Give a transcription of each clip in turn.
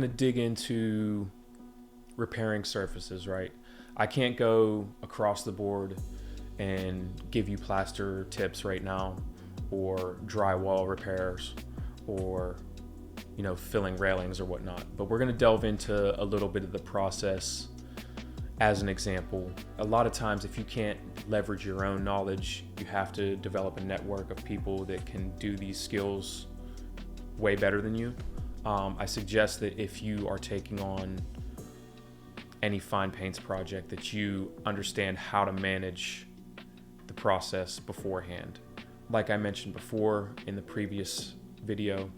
going to dig into repairing surfaces, right? I can't go across the board and give you plaster tips right now, or drywall repairs, or filling railings or whatnot. But we're going to delve into a little bit of the process as an example. A lot of times, if you can't leverage your own knowledge, you have to develop a network of people that can do these skills way better than you. I suggest that if you are taking on any fine paints project, that you understand how to manage the process beforehand. Like I mentioned before in the previous video,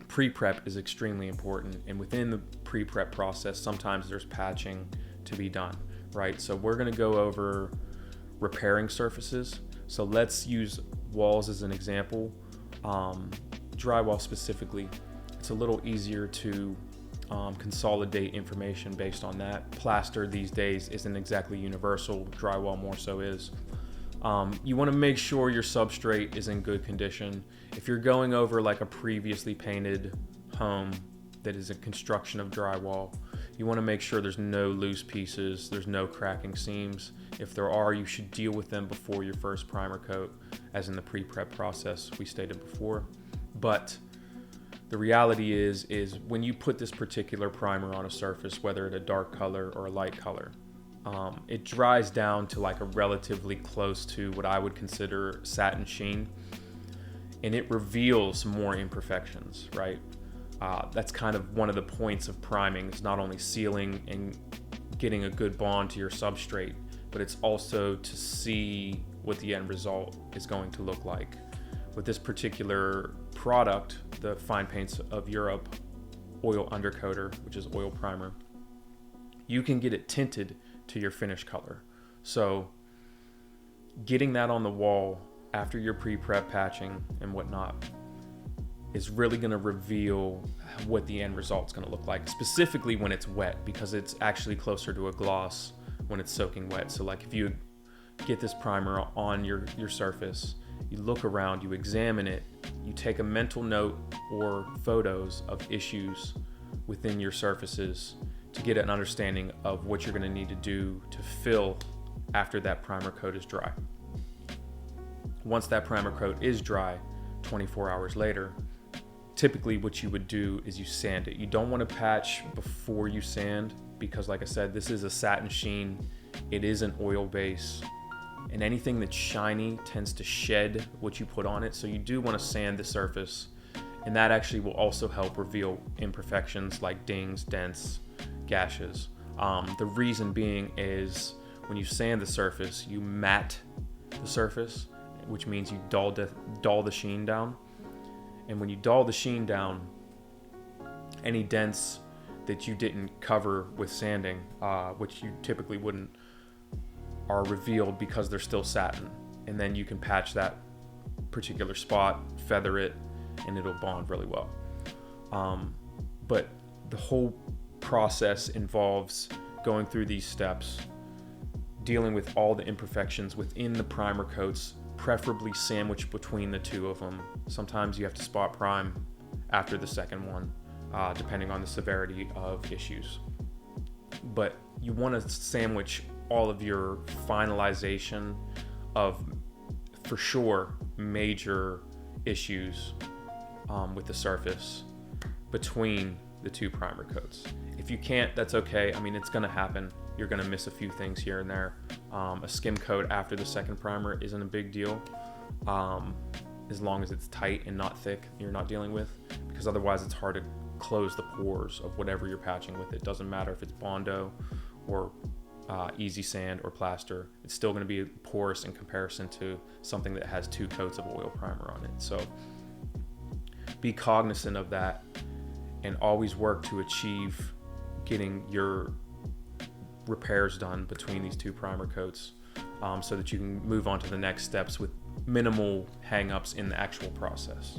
pre-prep is extremely important, and within the pre-prep process, sometimes there's patching to be done, right? So we're going to go over repairing surfaces. So let's use walls as an example. Drywall specifically, it's a little easier to consolidate information based on that. Plaster these days isn't exactly universal, drywall more so is. You want to make sure your substrate is in good condition. If you're going over like a previously painted home that is a construction of drywall, you want to make sure there's no loose pieces, there's no cracking seams. If there are, you should deal with them before your first primer coat, as in the pre-prep process we stated before. But the reality is when you put this particular primer on a surface, whether it's a dark color or a light color, it dries down to like a relatively close to what I would consider satin sheen, and it reveals more imperfections, right? That's kind of one of the points of priming. It's not only sealing and getting a good bond to your substrate, but it's also to see what the end result is going to look like. With this particular product, the Fine Paints of Europe Oil Undercoater, which is oil primer, you can get it tinted to your finish color. So getting that on the wall after your pre-prep patching and whatnot is really going to reveal what the end result's going to look like, specifically when it's wet, because it's actually closer to a gloss when it's soaking wet. So like if you get this primer on your surface, you look around, you examine it, you take a mental note or photos of issues within your surfaces to get an understanding of what you're going to need to do to fill after that primer coat is dry. Once that primer coat is dry, 24 hours later, typically what you would do is you sand it. You don't want to patch before you sand, because like I said, this is a satin sheen. It is an oil base, and anything that's shiny tends to shed what you put on it. So you do want to sand the surface, and that actually will also help reveal imperfections like dings, dents, gashes. The reason being is when you sand the surface, you matte the surface, which means you dull the sheen down. And when you dull the sheen down, any dents that you didn't cover with sanding, which you typically wouldn't, are revealed because they're still satin. And then you can patch that particular spot, feather it, and it'll bond really well. But the whole process involves going through these steps, dealing with all the imperfections within the primer coats, preferably sandwiched between the two of them. Sometimes you have to spot prime after the second one, depending on the severity of issues. But you want to sandwich all of your finalization of, for sure, major issues with the surface between the two primer coats. If you can't, that's okay. I mean, it's going to happen. You're going to miss a few things here and there. A skim coat after the second primer isn't a big deal, as long as it's tight and not thick, you're not dealing with, because otherwise it's hard to close the pores of whatever you're patching with. It doesn't matter if it's Bondo or easy sand or plaster, it's still going to be porous in comparison to something that has two coats of oil primer on it. So be cognizant of that, and always work to achieve getting your repairs done between these two primer coats, so that you can move on to the next steps with minimal hang-ups in the actual process.